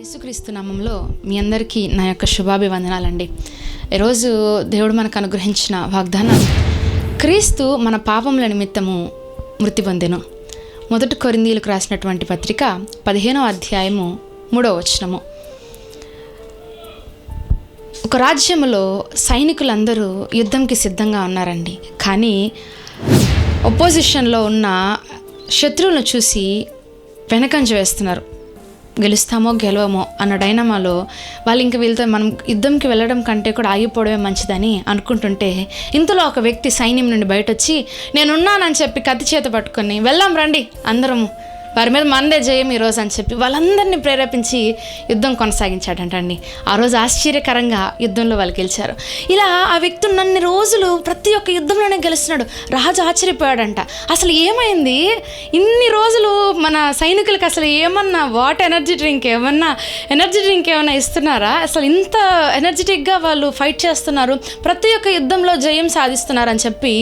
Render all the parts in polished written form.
యేసుక్రీస్తు నామంలో మీ అందరికీ నా యొక్క శుభాభివందనాలండి. ఈరోజు దేవుడు మనకు అనుగ్రహించిన వాగ్దానం, క్రీస్తు మన పాపముల నిమిత్తము మృతి పొందెను. 1 కొరింథీయులకు రాసినటువంటి పత్రిక 15వ అధ్యాయము 3వ వచనము. ఒక రాజ్యములో సైనికులందరూ యుద్ధంకి సిద్ధంగా ఉన్నారండి. కానీ ఒపోజిషన్లో ఉన్న శత్రువులను చూసి వెనకంజ వేస్తున్నారు. గెలుస్తామో గెలవమో అన్న డైనమాలో వాళ్ళు ఇంక వీళ్ళతో మనం యుద్ధంకి వెళ్ళడం కంటే కూడా ఆగిపోవడమే మంచిదని అనుకుంటుంటే, ఇంతలో ఒక వ్యక్తి సైన్యం నుండి బయట వచ్చి నేనున్నానని చెప్పి కత్తి చేత పట్టుకొని వెళ్దాం రండి అందరము, వారి మీద మనదే జయం ఈరోజు అని చెప్పి వాళ్ళందరినీ ప్రేరేపించి యుద్ధం కొనసాగించాడంటండి. ఆ రోజు ఆశ్చర్యకరంగా యుద్ధంలో వాళ్ళు గెలిచారు. ఇలా ఆ వ్యక్తి ఉన్నన్ని రోజులు ప్రతి ఒక్క యుద్ధంలోనే గెలుస్తున్నాడు. రాజు ఆశ్చర్యపోయాడంట. అసలు ఏమైంది, ఇన్ని రోజులు మన సైనికులకు అసలు ఏమన్నా ఎనర్జీ డ్రింక్ ఏమన్నా ఇస్తున్నారా? అసలు ఇంత ఎనర్జెటిక్గా వాళ్ళు ఫైట్ చేస్తున్నారు, ప్రతి ఒక్క యుద్ధంలో జయం సాధిస్తున్నారు అని చెప్పి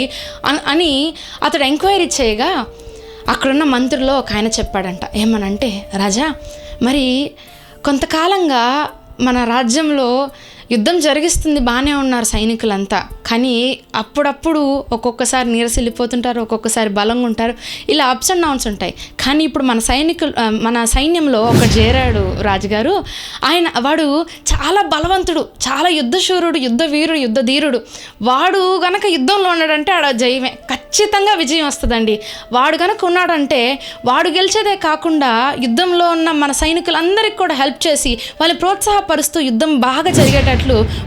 అని అతడు ఎంక్వైరీ చేయగా అక్కడున్న మంత్రుల్లో ఒక ఆయన చెప్పాడంట. ఏమనంటే, రాజా, మరి కొంతకాలంగా మన రాజ్యంలో యుద్ధం జరిగిస్తుంది, బాగానే ఉన్నారు సైనికులంతా, కానీ అప్పుడప్పుడు ఒక్కొక్కసారి నీరసిల్లిపోతుంటారు, ఒక్కొక్కసారి బలంగా ఉంటారు, ఇలా అప్స్ అండ్ డౌన్స్ ఉంటాయి. కానీ ఇప్పుడు మన సైన్యంలో ఒక చేరాడు రాజుగారు. వాడు చాలా బలవంతుడు, చాలా యుద్ధశూరుడు, యుద్ధవీరుడు, యుద్ధధీరుడు. వాడు గనక యుద్ధంలో ఉన్నాడంటే ఆడ జయమే, ఖచ్చితంగా విజయం వస్తుందండి. వాడు గనక ఉన్నాడంటే వాడు గెలిచేదే కాకుండా యుద్ధంలో ఉన్న మన సైనికులందరికీ కూడా హెల్ప్ చేసి వాళ్ళని ప్రోత్సాహపరుస్తూ యుద్ధం బాగా జరిగేటట్లు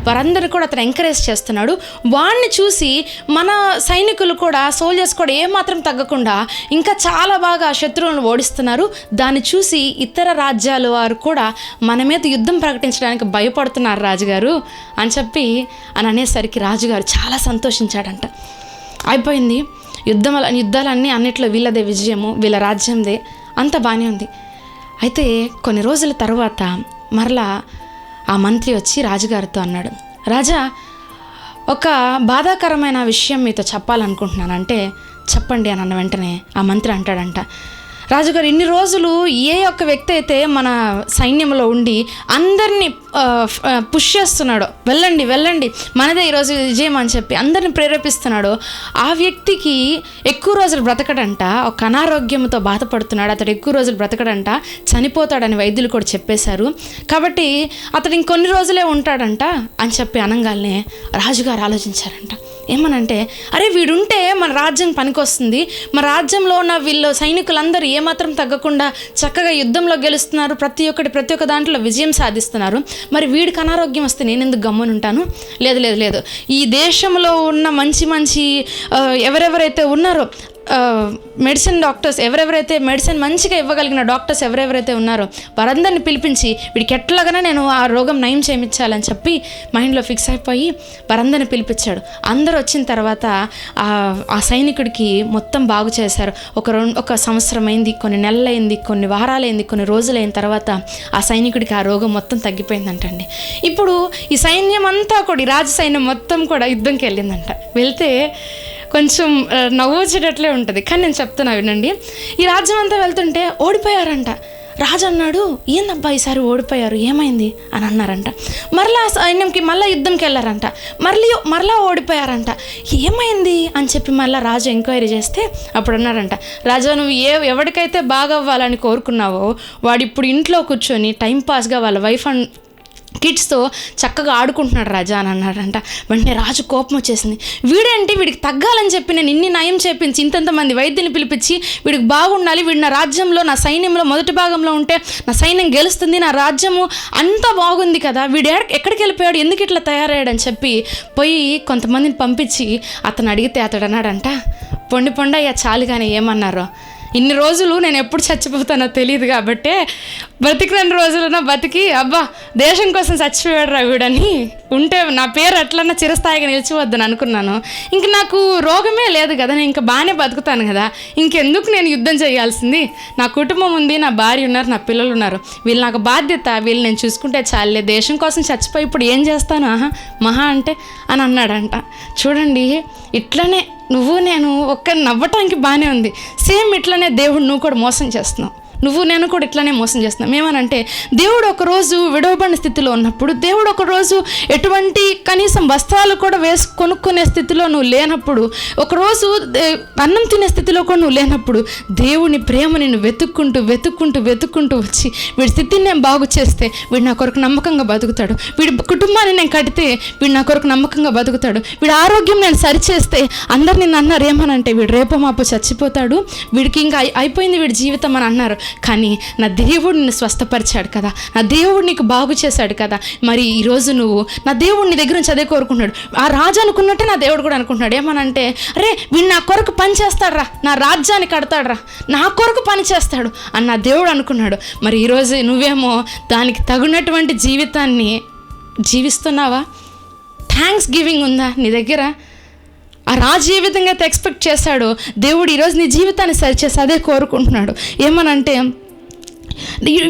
వారందరూ కూడా అతను ఎంకరేజ్ చేస్తున్నాడు. వాడిని చూసి మన సైనికులు కూడా, సోల్జర్స్ కూడా ఏమాత్రం తగ్గకుండా ఇంకా చాలా బాగా శత్రువులను ఓడిస్తున్నారు. దాన్ని చూసి ఇతర రాజ్యాల వారు కూడా మన మీద యుద్ధం ప్రకటించడానికి భయపడుతున్నారు రాజుగారు అని చెప్పి అనేసరికి రాజుగారు చాలా సంతోషించాడంట. అయిపోయింది యుద్ధాలన్నీ, అన్నిట్లో వీళ్ళదే విజయము, వీళ్ళ రాజ్యందే, అంత బాగానే ఉంది. అయితే కొన్ని రోజుల తర్వాత మరలా ఆ మంత్రి వచ్చి రాజుగారితో అన్నాడు, రాజా, ఒక బాధాకరమైన విషయం మీతో చెప్పాలనుకుంటున్నానంటే చెప్పండి అని అన్న వెంటనే ఆ మంత్రి అంటాడంట, రాజుగారు, ఇన్ని రోజులు ఏ ఒక్క వ్యక్తి అయితే మన సైన్యంలో ఉండి అందరినీ పుష్ చేస్తున్నాడో, వెళ్ళండి మనదే ఈరోజు విజయం అని చెప్పి అందరిని ప్రేరేపిస్తున్నాడో, ఆ వ్యక్తికి ఎక్కువ రోజులు బ్రతకడంట, ఒక అనారోగ్యంతో బాధపడుతున్నాడు, అతడు ఎక్కువ రోజులు బ్రతకడంట, చనిపోతాడని వైద్యులు కూడా చెప్పేశారు, కాబట్టి అతడు ఇంకొన్ని రోజులే ఉంటాడంట అని చెప్పి అనగానే రాజుగారు ఆలోచించారంట. ఏమనంటే, అరే వీడుంటే మన రాజ్యం పనికొస్తుంది, మన రాజ్యంలో ఉన్న వీళ్ళు సైనికులందరూ ఏమాత్రం తగ్గకుండా చక్కగా యుద్ధంలో గెలుస్తున్నారు, ప్రతి ఒక్క దాంట్లో విజయం సాధిస్తున్నారు, మరి వీడికి అనారోగ్యం వస్తే నేను ఎందుకు గమ్మునుంటాను? లేదు, ఈ దేశంలో ఉన్న మంచి ఎవరెవరైతే ఉన్నారో మెడిసిన్ డాక్టర్స్, ఎవరెవరైతే మెడిసిన్ మంచిగా ఇవ్వగలిగిన డాక్టర్స్ ఎవరెవరైతే ఉన్నారో వారందరిని పిలిపించి వీడికి ఎట్లాగైనా నేను ఆ రోగం నయం చేయించాలని చెప్పి మైండ్లో ఫిక్స్ అయిపోయి వారందరిని పిలిపించాడు. అందరూ వచ్చిన తర్వాత ఆ సైనికుడికి మొత్తం బాగు చేశారు. ఒక సంవత్సరం అయింది, కొన్ని నెలలైంది, కొన్ని వారాలైంది, కొన్ని రోజులైన తర్వాత ఆ సైనికుడికి ఆ రోగం మొత్తం తగ్గిపోయిందంటండి. ఇప్పుడు ఈ సైన్యం అంతా కూడా, ఈ రాజ సైన్యం మొత్తం కూడా యుద్ధంకి వెళ్ళిందంట. వెళ్తే కొంచెం నవ్వుచేటట్లే ఉంటుంది, కానీ నేను చెప్తున్నా వినండి. ఈ రాజ్యం అంతా వెళ్తుంటే ఓడిపోయారంట. రాజు అన్నాడు, ఏందబ్బా ఈసారి ఓడిపోయారు, ఏమైంది అని అన్నారంట. మరలా సైన్యంకి మళ్ళీ యుద్ధంకి వెళ్ళారంట, మరలా ఓడిపోయారంట. ఏమైంది అని చెప్పి మళ్ళీ రాజు ఎంక్వైరీ చేస్తే అప్పుడు అన్నారంట, రాజా, నువ్వు ఎవరికైతే బాగా అవ్వాలని కోరుకున్నావో వాడు ఇప్పుడు ఇంట్లో కూర్చొని టైంపాస్గా వాళ్ళ వైఫ్ అండ్ కిడ్స్తో చక్కగా ఆడుకుంటున్నాడు రాజా అని అన్నాడంట. వెంటనే రాజు కోపం వచ్చేసింది. వీడికి తగ్గాలని చెప్పి నేను ఇన్ని నయం చేపించి ఇంతంతమంది వైద్యుని పిలిపించి వీడికి బాగుండాలి, వీడు నా రాజ్యంలో, నా సైన్యంలో మొదటి భాగంలో ఉంటే నా సైన్యం గెలుస్తుంది, నా రాజ్యము అంతా బాగుంది కదా, వీడు ఎక్కడికి వెళ్ళిపోయాడు, ఎందుకు ఇట్లా తయారయ్యాడని చెప్పి పోయి కొంతమందిని పంపించి అతను అడిగితే అతడు అన్నాడంట, పొండయ్యా చాలు కానీ ఏమన్నారో, ఇన్ని రోజులు నేను ఎప్పుడు చచ్చిపోతానో తెలియదు కాబట్టే బతికిన రోజులన్నా బతికి అబ్బా దేశం కోసం చచ్చిపోయాడు రా వీడని ఉంటే నా పేరు ఎట్లన్నా చిరస్థాయిగా నిలిచివద్దని అనుకున్నాను. ఇంక నాకు రోగమే లేదు కదా, నేను ఇంకా బాగానే బతుకుతాను కదా, ఇంకెందుకు నేను యుద్ధం చేయాల్సింది, నా కుటుంబం ఉంది, నా భార్య ఉన్నారు, నా పిల్లలు ఉన్నారు, వీళ్ళు నాకు బాధ్యత, వీళ్ళు నేను చూసుకుంటే చాలే, దేశం కోసం చచ్చిపోయి ఇప్పుడు ఏం చేస్తాను మహా అంటే అని అన్నాడంట. చూడండి, ఇట్లనే నువ్వు నేను ఒక్క నవ్వటానికి బాగానే ఉంది, సేమ్ ఇట్లనే దేవుడు నువ్వు కూడా మోసం చేస్తున్నావు. నేను కూడా ఇట్లానే మోసం చేస్తున్నాం. ఏమనంటే దేవుడు ఒకరోజు విడవబడిన స్థితిలో ఉన్నప్పుడు, దేవుడు ఒకరోజు ఎటువంటి కనీసం వస్త్రాలు కూడా కొనుక్కునే స్థితిలో నువ్వు లేనప్పుడు, ఒకరోజు అన్నం తినే స్థితిలో కూడా నువ్వు లేనప్పుడు, దేవుని ప్రేమని నువ్వు వెతుక్కుంటూ వచ్చి వీడి స్థితిని నేను బాగు చేస్తే వీడు నా కొరకు నమ్మకంగా బతుకుతాడు, వీడి కుటుంబాన్ని నేను కడితే వీడు నా కొరకు నమ్మకంగా బతుకుతాడు, వీడి ఆరోగ్యం నేను సరిచేస్తే అందరు నిన్ను అన్నారు ఏమనంటే వీడు రేపో మాపో చచ్చిపోతాడు, వీడికి ఇంకా అయిపోయింది వీడి జీవితం అని అన్నారు. కానీ నా దేవుడు నిన్ను స్వస్థపరిచాడు కదా, నా దేవుడు నీకు బాగు చేశాడు కదా. మరి ఈరోజు నువ్వు నా దేవుడు నీ దగ్గర నుంచి అదే కోరుకుంటున్నాడు. ఆ రాజు అనుకున్నట్టే నా దేవుడు కూడా అనుకుంటున్నాడు. ఏమనంటే అరే వీడు నా కొరకు పని చేస్తాడురా, నా రాజ్యాన్ని కడతాడురా, నా కొరకు పని చేస్తాడు అని నా దేవుడు అనుకున్నాడు. మరి ఈరోజు నువ్వేమో దానికి తగినటువంటి జీవితాన్ని జీవిస్తున్నావా? థ్యాంక్స్ గివింగ్ ఉందా నీ దగ్గర? ఆ రాజు ఏ విధంగా అయితే ఎక్స్పెక్ట్ చేశాడో దేవుడు ఈరోజు నీ జీవితాన్ని సరిచేసి అదే కోరుకుంటున్నాడు. ఏమనంటే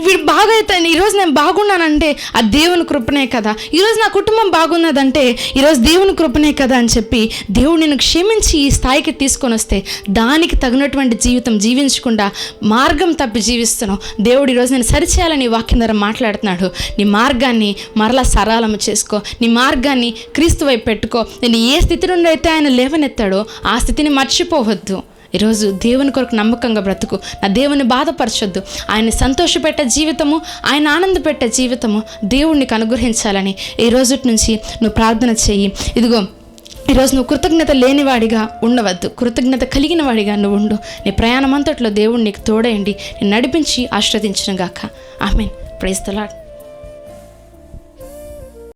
వీడు బాగా అయితే ఈరోజు నేను బాగున్నానంటే అది దేవుని కృపనే కదా, ఈరోజు నా కుటుంబం బాగున్నదంటే ఈరోజు దేవుని కృపనే కదా అని చెప్పి దేవుడు నిన్ను క్షమించి ఈ స్థాయికి తీసుకొని వస్తే దానికి తగినటువంటి జీవితం జీవించకుండా మార్గం తప్పి జీవిస్తున్నావు. దేవుడు ఈరోజు నేను సరిచేయాలని వాక్యం ద్వారా మాట్లాడుతున్నాడు. నీ మార్గాన్ని మరలా సరళం చేసుకో, నీ మార్గాన్ని క్రీస్తు వైపు పెట్టుకో. నేను ఏ స్థితి నుండి అయితే ఆయన లేవనెత్తాడో ఆ స్థితిని మర్చిపోవద్దు. ఈరోజు దేవుని కొరకు నమ్మకంగా బ్రతుకు, నా దేవుని బాధపరచొద్దు. ఆయన సంతోషపెట్టే జీవితము, ఆయన ఆనందపెట్టే జీవితము దేవుడు నీకు అనుగ్రహించాలని ఈ రోజు నుంచి నువ్వు ప్రార్థన చెయ్యి. ఇదిగో ఈరోజు నువ్వు కృతజ్ఞత లేనివాడిగా ఉండవద్దు, కృతజ్ఞత కలిగిన వాడిగా నువ్వు ఉండు. నీ ప్రయాణం అంతట్లో దేవుడు నీకు తోడేయండి, నేను నడిపించి ఆశీర్వదించును గాక. ఆమేన్. Praise the lord.